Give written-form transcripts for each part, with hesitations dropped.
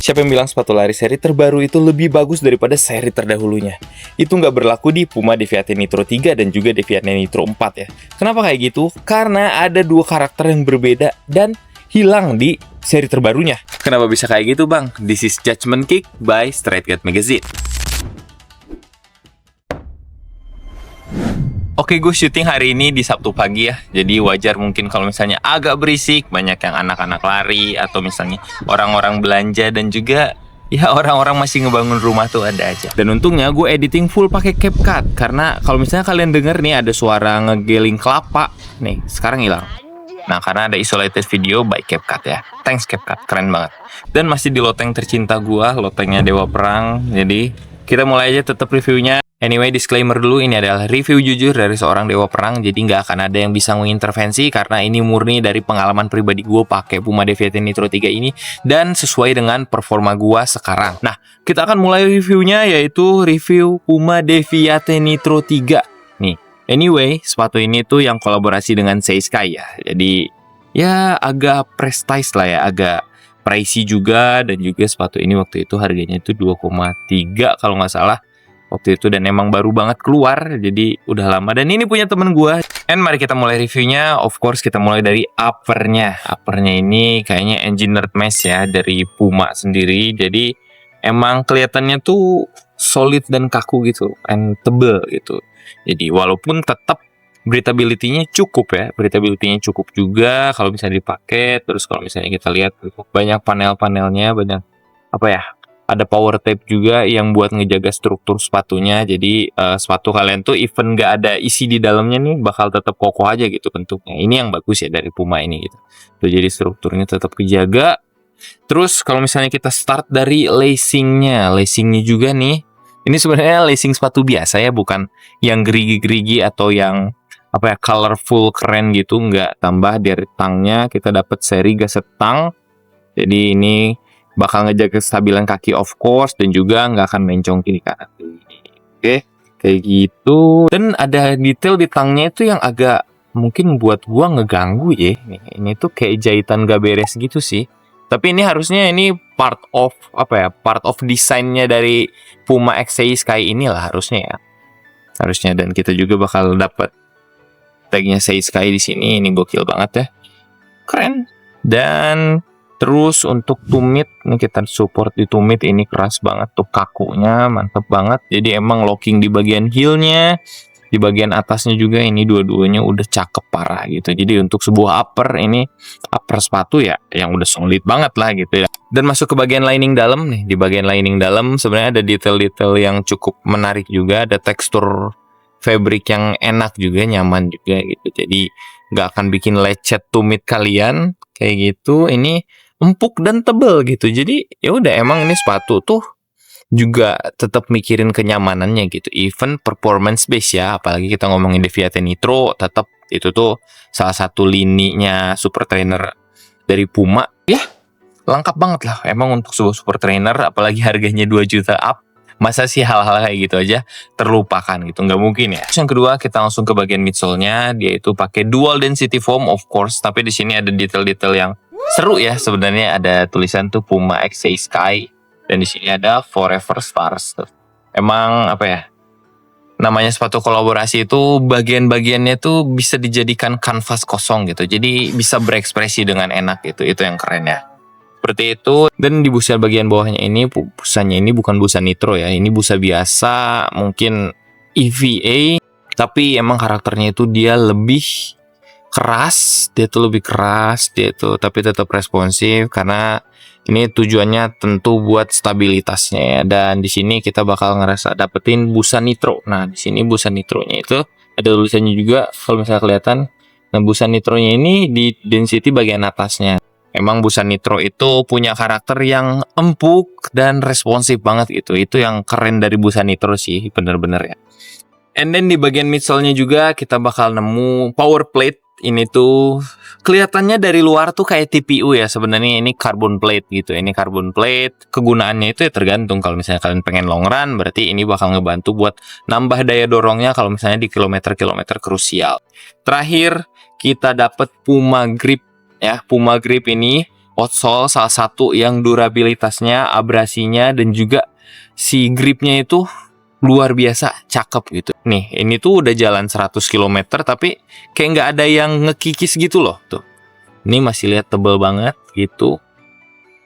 Siapa yang bilang sepatu lari seri terbaru itu lebih bagus daripada seri terdahulunya? Itu nggak berlaku di Puma Deviate Nitro 3 dan juga Deviate Nitro 4 ya. Kenapa kayak gitu? Karena ada dua karakter yang berbeda dan hilang di seri terbarunya. Kenapa bisa kayak gitu bang? This is Judgment Kick by Straight Cat Magazine. Oke, gue syuting hari ini di Sabtu pagi ya. Jadi wajar mungkin kalau misalnya agak berisik, banyak yang anak-anak lari atau misalnya orang-orang belanja dan juga ya orang-orang masih ngebangun rumah tuh ada aja. Dan untungnya gue editing full pakai CapCut karena kalau misalnya kalian denger nih ada suara ngegeling kelapa, nih sekarang hilang. Nah, karena ada isolated video by CapCut ya. Thanks CapCut, keren banget. Dan masih di loteng tercinta gue, lotengnya Dewa Perang. Jadi kita mulai aja tetap reviewnya. Anyway, disclaimer dulu, ini adalah review jujur dari seorang Dewa Perang, jadi nggak akan ada yang bisa mengintervensi karena ini murni dari pengalaman pribadi gue pakai Puma Deviate Nitro 3 ini dan sesuai dengan performa gue sekarang. Nah, kita akan mulai reviewnya yaitu review Puma Deviate Nitro 3. Nih, anyway, sepatu ini tuh yang kolaborasi dengan Seiskai ya, jadi ya agak prestige lah ya, agak pricey juga dan juga sepatu ini waktu itu harganya itu 2,3 kalau nggak salah. Waktu itu dan emang baru banget keluar, jadi udah lama. Dan ini punya temen gue. And mari kita mulai reviewnya. Of course kita mulai dari uppernya. Uppernya ini kayaknya engineered mesh ya dari Puma sendiri. Jadi emang kelihatannya tuh solid dan kaku gitu, and tebel gitu. Jadi walaupun tetap breathability-nya cukup ya, breathability-nya cukup juga kalau misalnya dipakai. Terus kalau misalnya kita lihat banyak panel-panelnya, banyak apa ya? Ada power tape juga yang buat ngejaga struktur sepatunya. Jadi sepatu kalian tuh even nggak ada isi di dalamnya nih bakal tetap kokoh aja gitu bentuknya. Ini yang bagus ya dari Puma ini gitu. Tuh, jadi strukturnya tetap kejaga. Terus kalau misalnya kita start dari lacingnya juga nih. Ini sebenarnya lacing sepatu biasa ya, bukan yang gerigi-gerigi atau yang apa ya colorful keren gitu. Nggak, tambah dari tangnya kita dapat seri gaset tang. Jadi ini bakal ngejaga kestabilan kaki of course dan juga nggak akan mencong kiri kanan. Oke, kayak gitu. Dan ada detail di tangnya itu yang agak mungkin buat gua ngeganggu ya. Ini tuh kayak jahitan gak beres gitu sih. Tapi ini harusnya ini part of apa ya? Part of desainnya dari Puma X Seiskai inilah harusnya ya. Harusnya, dan kita juga bakal dapat tagnya Seiskai di sini. Ini gokil banget ya. Keren. Dan terus untuk tumit, ini kita support di tumit, ini keras banget tuh kakunya, mantep banget. Jadi emang locking di bagian heelnya, di bagian atasnya juga ini dua-duanya udah cakep parah gitu. Jadi untuk sebuah upper ini, upper sepatu ya yang udah solid banget lah gitu ya. Dan masuk ke bagian lining dalam nih, di bagian lining dalam sebenarnya ada detail-detail yang cukup menarik juga, ada tekstur fabric yang enak juga, nyaman juga gitu. Jadi nggak akan bikin lecet tumit kalian kayak gitu. Ini empuk dan tebel gitu. Jadi ya udah, emang ini sepatu tuh juga tetap mikirin kenyamanannya gitu. Even performance base ya, apalagi kita ngomongin Deviate Nitro, tetap itu tuh salah satu lininya super trainer dari Puma. Ya, lengkap banget lah emang untuk sebuah super trainer, apalagi harganya 2 juta up. Masa sih hal-hal kayak gitu aja terlupakan gitu, nggak mungkin ya. Terus yang kedua kita langsung ke bagian midsole-nya, dia itu pakai dual density foam of course, tapi di sini ada detail-detail yang seru ya sebenarnya. Ada tulisan tuh Puma X Seiskai dan di sini ada Forever Stars. Emang apa ya? Namanya sepatu kolaborasi itu bagian-bagiannya tuh bisa dijadikan kanvas kosong gitu. Jadi bisa berekspresi dengan enak gitu. Itu yang keren ya. Seperti itu. Dan di busa bagian bawahnya ini, busanya ini bukan busa nitro ya. Ini busa biasa, mungkin EVA, tapi emang karakternya itu dia lebih keras, dia tuh tapi tetap responsif karena ini tujuannya tentu buat stabilitasnya ya. Dan di sini kita bakal ngerasa dapetin busa nitro. Nah, di sini busa nitronya itu ada tulisannya juga kalau misalnya kelihatan. Nah, busa nitronya ini di density bagian atasnya. Emang busa nitro itu punya karakter yang empuk dan responsif banget gitu. Itu yang keren dari busa nitro sih, bener-bener ya. And then di bagian midsole-nya juga kita bakal nemu power plate. Ini tuh kelihatannya dari luar tuh kayak TPU ya, sebenarnya ini carbon plate gitu. Ini carbon plate, kegunaannya itu ya tergantung. Kalau misalnya kalian pengen long run, berarti ini bakal ngebantu buat nambah daya dorongnya kalau misalnya di kilometer-kilometer krusial. Terakhir kita dapat Puma Grip ya. Puma Grip ini outsole salah satu yang durabilitasnya, abrasinya, dan juga si gripnya itu luar biasa cakep gitu. Nih, ini tuh udah jalan 100 km tapi kayak nggak ada yang ngekikis gitu loh. Tuh, ini masih lihat tebel banget gitu.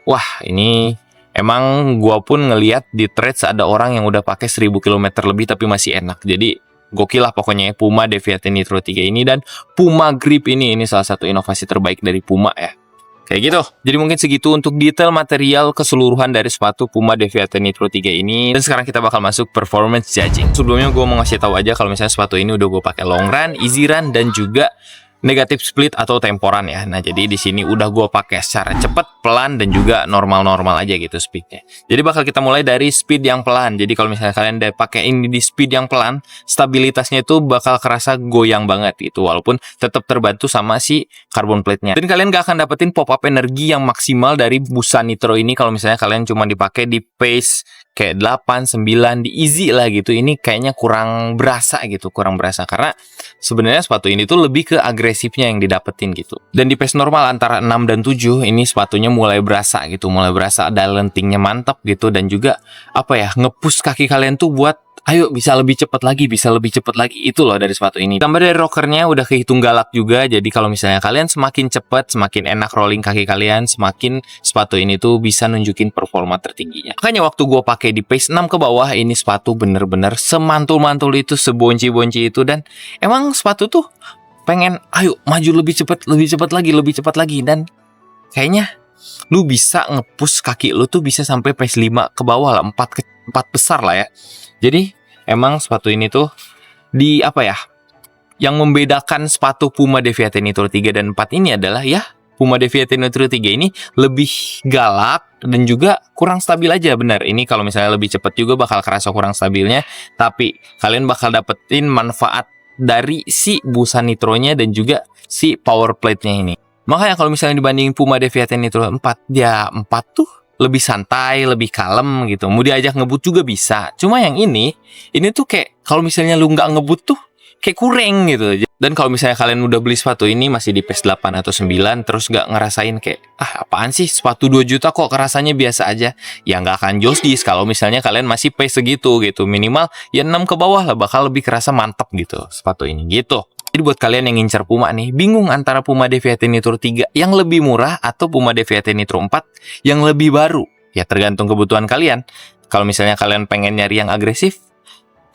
Wah, ini emang gua pun ngeliat di threads ada orang yang udah pakai 1000 km lebih tapi masih enak. Jadi gokil lah pokoknya ya, Puma Deviate Nitro 3 ini. Dan Puma Grip ini salah satu inovasi terbaik dari Puma ya. Kayak gitu. Jadi mungkin segitu untuk detail material keseluruhan dari sepatu Puma Deviate Nitro 3 ini. Dan sekarang kita bakal masuk performance judging. Sebelumnya gue mau ngasih tahu aja kalau misalnya sepatu ini udah gue pakai long run, easy run, dan juga negatif split atau temporan ya. Nah, jadi di sini udah gue pakai secara cepet, pelan, dan juga normal-normal aja gitu speednya. Jadi bakal kita mulai dari speed yang pelan. Jadi kalau misalnya kalian udah pakai ini di speed yang pelan, stabilitasnya itu bakal kerasa goyang banget gitu. Walaupun tetap terbantu sama si carbon plate-nya. Dan kalian gak akan dapetin pop-up energi yang maksimal dari busa nitro ini kalau misalnya kalian cuma dipakai di pace kayak 8, 9 di easy lah gitu. Ini kayaknya kurang berasa gitu, kurang berasa karena sebenarnya sepatu ini tuh lebih ke agresifnya yang didapetin gitu. Dan di pace normal antara 6 dan 7 ini sepatunya mulai berasa gitu, mulai berasa ada lentingnya mantap gitu. Dan juga apa ya, nge-push kaki kalian tuh buat ayo bisa lebih cepat lagi, bisa lebih cepat lagi. Itu loh dari sepatu ini. Tambah dari rockernya udah kehitung galak juga. Jadi kalau misalnya kalian semakin cepat, semakin enak rolling kaki kalian, semakin sepatu ini tuh bisa nunjukin performa tertingginya. Makanya waktu gue pakai di pace 6 ke bawah, ini sepatu bener-bener semantul-mantul itu, sebonci-bonci itu. Dan emang sepatu tuh pengen ayo maju lebih cepat lagi, lebih cepat lagi. Dan kayaknya lu bisa nge-push kaki lu tuh bisa sampai pace 5 ke bawah lah, 4 besar lah ya. Jadi emang sepatu ini tuh di apa ya, yang membedakan sepatu Puma Deviate Nitro 3 dan 4 ini adalah ya Puma Deviate Nitro 3 ini lebih galak dan juga kurang stabil aja. Benar, ini kalau misalnya lebih cepat juga bakal kerasa kurang stabilnya, tapi kalian bakal dapetin manfaat dari si busa nitronya dan juga si power plate-nya ini. Makanya kalau misalnya dibandingin Puma Deviate Nitro 4, dia 4 tuh lebih santai, lebih kalem gitu. Mau diajak ngebut juga bisa. Cuma yang ini tuh kayak kalau misalnya lu nggak ngebut tuh kayak kurang gitu. Dan kalau misalnya kalian udah beli sepatu ini masih di pace 8 atau 9 terus nggak ngerasain kayak apaan sih sepatu 2 juta kok kerasanya biasa aja, ya nggak akan josdis kalau misalnya kalian masih pace segitu gitu. Minimal ya 6 ke bawah lah bakal lebih kerasa mantap gitu sepatu ini gitu. Jadi buat kalian yang ngincer Puma nih, bingung antara Puma Deviate Nitro 3 yang lebih murah atau Puma Deviate Nitro 4 yang lebih baru, ya tergantung kebutuhan kalian. Kalau misalnya kalian pengen nyari yang agresif,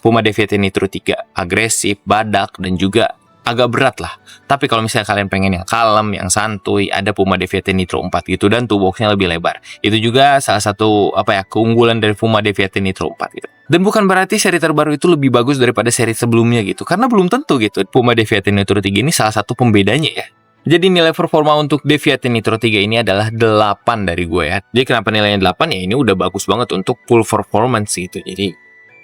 Puma Deviate Nitro 3 agresif, badak, dan juga agak berat lah. Tapi kalau misalnya kalian pengen yang kalem, yang santuy, ada Puma Deviate Nitro 4 gitu, dan toolboxnya lebih lebar. Itu juga salah satu keunggulan dari Puma Deviate Nitro 4 gitu. Dan bukan berarti seri terbaru itu lebih bagus daripada seri sebelumnya gitu, karena belum tentu gitu. Puma Deviate Nitro 3 ini salah satu pembedanya ya. Jadi nilai performa untuk Deviate Nitro 3 ini adalah 8 dari gue ya. Jadi kenapa nilainya 8 ya, ini udah bagus banget untuk full performance gitu. Jadi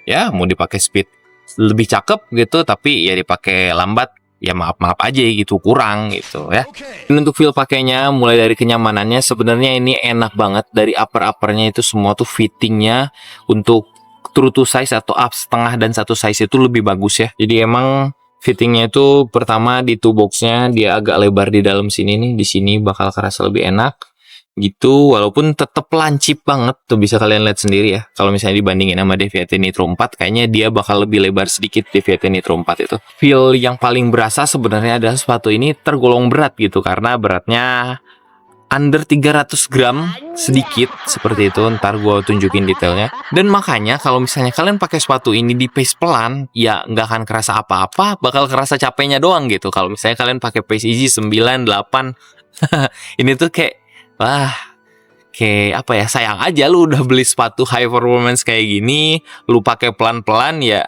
ya mau dipakai speed lebih cakep gitu, tapi ya dipakai lambat ya maaf aja gitu, kurang gitu ya. Dan untuk feel pakainya, mulai dari kenyamanannya, sebenarnya ini enak banget. Dari uppernya itu semua tuh fittingnya untuk true to size atau up setengah dan 1 size itu lebih bagus ya. Jadi emang fittingnya itu pertama di toe boxnya dia agak lebar di dalam sini nih, di sini bakal kerasa lebih enak gitu, walaupun tetap lancip banget tuh, bisa kalian lihat sendiri ya. Kalau misalnya dibandingin sama Deviate Nitro 4, kayaknya dia bakal lebih lebar sedikit Deviate Nitro 4 itu. Feel yang paling berasa sebenarnya adalah sepatu ini tergolong berat gitu, karena beratnya under 300 gram sedikit seperti itu. Ntar gue tunjukin detailnya. Dan makanya kalau misalnya kalian pakai sepatu ini di pace pelan, ya nggak akan kerasa apa-apa, bakal kerasa capeknya doang gitu. Kalau misalnya kalian pakai pace easy 9, 8 ini tuh kayak kayak sayang aja lu udah beli sepatu high performance kayak gini, lu pakai pelan-pelan ya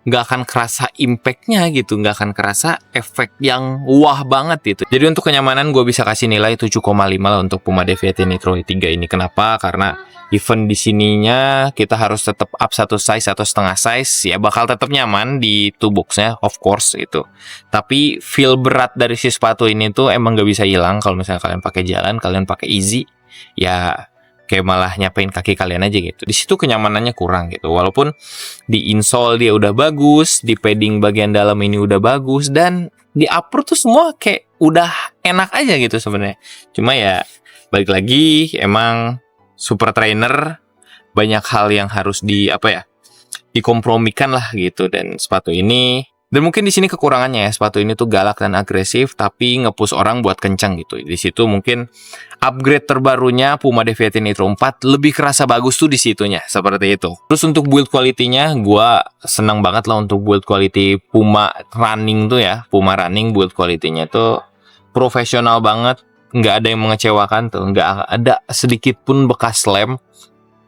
nggak akan kerasa impactnya gitu, nggak akan kerasa efek yang wah banget gitu. Jadi untuk kenyamanan gue bisa kasih nilai 7,5 lah untuk Puma Deviate Nitro 3 ini. Kenapa? Karena even di sininya kita harus tetap up 1 size atau setengah size, ya bakal tetap nyaman di toe boxnya of course itu. Tapi feel berat dari si sepatu ini tuh emang gak bisa hilang kalau misalnya kalian pakai jalan, kalian pakai easy, ya kayak malah nyapain kaki kalian aja gitu. Di situ kenyamanannya kurang gitu. Walaupun di insole dia udah bagus, di padding bagian dalam ini udah bagus, dan di upper tuh semua kayak udah enak aja gitu sebenarnya. Cuma ya balik lagi, emang super trainer banyak hal yang harus dikompromikan lah gitu. Dan sepatu ini, dan mungkin di sini kekurangannya ya, sepatu ini tuh galak dan agresif tapi nge-push orang buat kencang gitu. Di situ mungkin upgrade terbarunya Puma Deviate Nitro 4 lebih kerasa bagus tuh di situnya, seperti itu. Terus untuk build quality-nya, gua senang banget lah untuk build quality Puma Running tuh ya. Puma Running build quality-nya tuh profesional banget, nggak ada yang mengecewakan tuh, nggak ada sedikit pun bekas lem.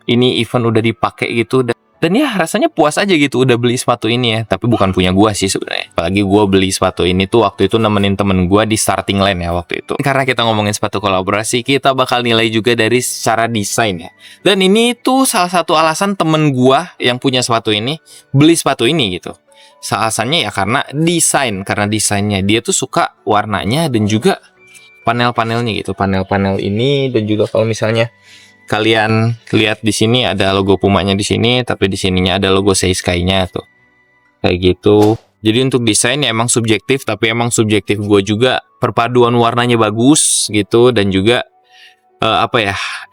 Ini event udah dipakai gitu, dan ya rasanya puas aja gitu udah beli sepatu ini ya. Tapi bukan punya gua sih sebenarnya. Apalagi gua beli sepatu ini tuh waktu itu nemenin temen gua di starting line ya waktu itu. Karena kita ngomongin sepatu kolaborasi, kita bakal nilai juga dari secara desain ya. Dan ini tuh salah satu alasan temen gua yang punya sepatu ini beli sepatu ini gitu. Alasannya ya karena desain, karena desainnya dia tuh suka warnanya dan juga panel-panelnya gitu. Panel-panel ini, dan juga kalau misalnya kalian lihat di sini ada logo Pumanya di sini, tapi di sininya ada logo Sky-nya tuh. Kayak gitu. Jadi untuk desain ya emang subjektif, tapi emang subjektif gue juga. Perpaduan warnanya bagus gitu, dan juga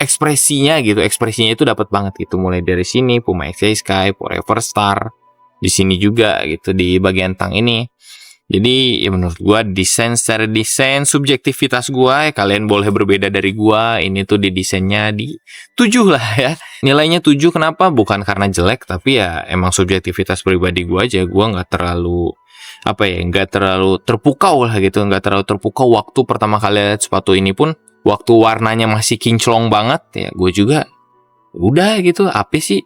ekspresinya gitu. Ekspresinya itu dapat banget gitu. Mulai dari sini Puma X Sky, Forever Star. Di sini juga gitu di bagian tang ini. Jadi ya menurut gua secara desain subjektivitas gua, kalian boleh berbeda dari gua. Ini tuh di desainnya di 7 lah ya. Nilainya 7, kenapa? Bukan karena jelek, tapi ya emang subjektivitas pribadi gua aja. Gua nggak terlalu nggak terlalu terpukau lah gitu. Nggak terlalu terpukau waktu pertama kali lihat sepatu ini pun, waktu warnanya masih kinclong banget ya, gue juga udah gitu, apa sih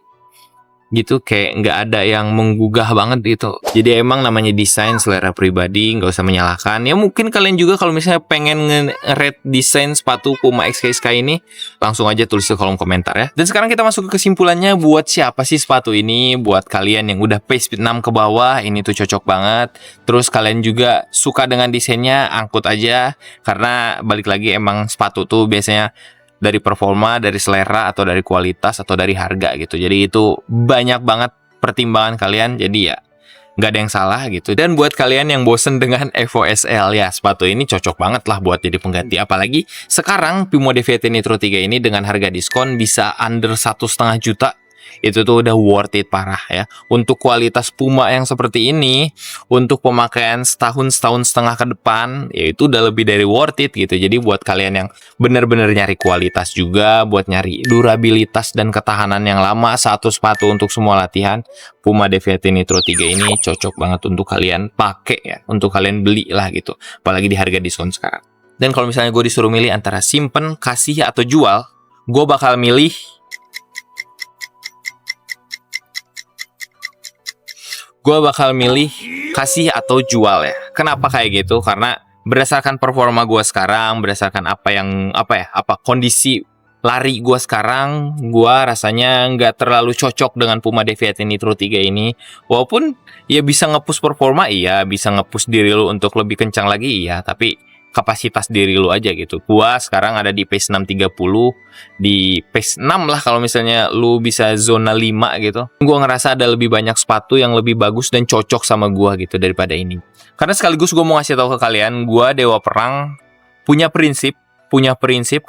gitu, kayak nggak ada yang menggugah banget gitu. Jadi emang namanya desain, selera pribadi, nggak usah menyalahkan. Ya mungkin kalian juga kalau misalnya pengen nge-rate desain sepatu Puma X Sky ini, langsung aja tulis di kolom komentar ya. Dan sekarang kita masuk ke kesimpulannya, buat siapa sih sepatu ini? Buat kalian yang udah pace 6 ke bawah, ini tuh cocok banget. Terus kalian juga suka dengan desainnya, angkut aja. Karena balik lagi emang sepatu tuh biasanya dari performa, dari selera, atau dari kualitas, atau dari harga gitu. Jadi itu banyak banget pertimbangan kalian. Jadi ya nggak ada yang salah gitu. Dan buat kalian yang bosen dengan Evo SL, ya sepatu ini cocok banget lah buat jadi pengganti. Apalagi sekarang Puma Deviate Nitro 3 ini dengan harga diskon bisa under 1,5 juta. Itu tuh udah worth it parah ya. Untuk kualitas Puma yang seperti ini, untuk pemakaian setahun setengah ke depan, ya itu udah lebih dari worth it gitu. Jadi buat kalian yang bener-bener nyari kualitas juga, buat nyari durabilitas dan ketahanan yang lama, satu sepatu untuk semua latihan, Puma Deviate Nitro 3 ini cocok banget untuk kalian pakai ya, untuk kalian beli lah gitu. Apalagi di harga diskon sekarang. Dan kalau misalnya gue disuruh milih antara simpen, kasih, atau jual, gue bakal milih kasih atau jual ya. Kenapa kayak gitu? Karena berdasarkan performa gue sekarang, berdasarkan kondisi lari gue sekarang, gue rasanya nggak terlalu cocok dengan Puma Deviate Nitro 3 ini. Walaupun ya bisa nge-push performa, iya, bisa nge-push diri lu untuk lebih kencang lagi, iya, tapi kapasitas diri lu aja gitu. Gua sekarang ada di pace 630, di pace 6 lah kalau misalnya lu bisa zona 5 gitu. Gua ngerasa ada lebih banyak sepatu yang lebih bagus dan cocok sama gua gitu daripada ini. Karena sekaligus gua mau ngasih tahu ke kalian, gua Dewa Perang punya prinsip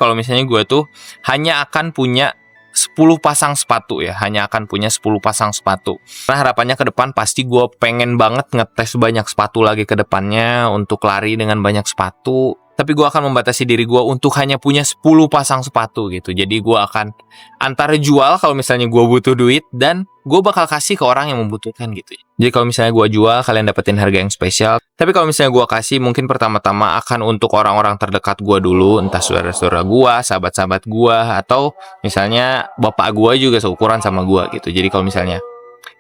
kalau misalnya gua tuh hanya akan punya 10 pasang sepatu ya, hanya akan punya 10 pasang sepatu. Nah harapannya ke depan pasti gue pengen banget ngetes banyak sepatu lagi ke depannya untuk lari dengan banyak sepatu. Tapi gue akan membatasi diri gue untuk hanya punya 10 pasang sepatu gitu. Jadi gue akan antara jual kalau misalnya gue butuh duit, dan gue bakal kasih ke orang yang membutuhkan gitu. Jadi kalau misalnya gue jual, kalian dapetin harga yang spesial. Tapi kalau misalnya gue kasih, mungkin pertama-tama akan untuk orang-orang terdekat gue dulu. Entah saudara-saudara gue, sahabat-sahabat gue, atau misalnya bapak gue juga seukuran sama gue gitu. Jadi kalau misalnya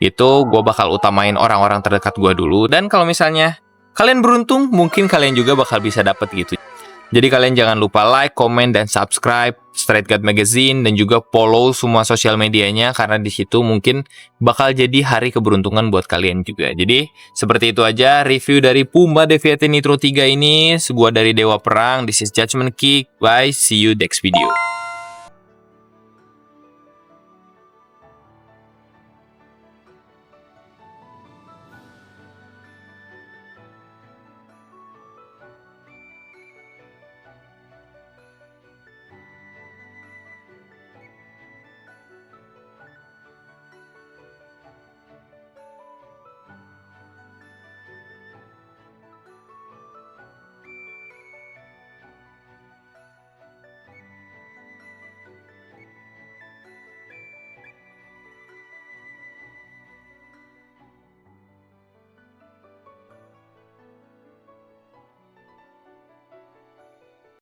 itu, gue bakal utamain orang-orang terdekat gue dulu. Dan kalau misalnya kalian beruntung, mungkin kalian juga bakal bisa dapet gitu. Jadi kalian jangan lupa like, comment, dan subscribe Straight Guard Magazine, dan juga follow semua sosial medianya, karena di situ mungkin bakal jadi hari keberuntungan buat kalian juga. Jadi seperti itu aja review dari Puma Deviate Nitro 3 ini. Gua dari Dewa Perang, this is Judgment Kick. Bye, see you next video.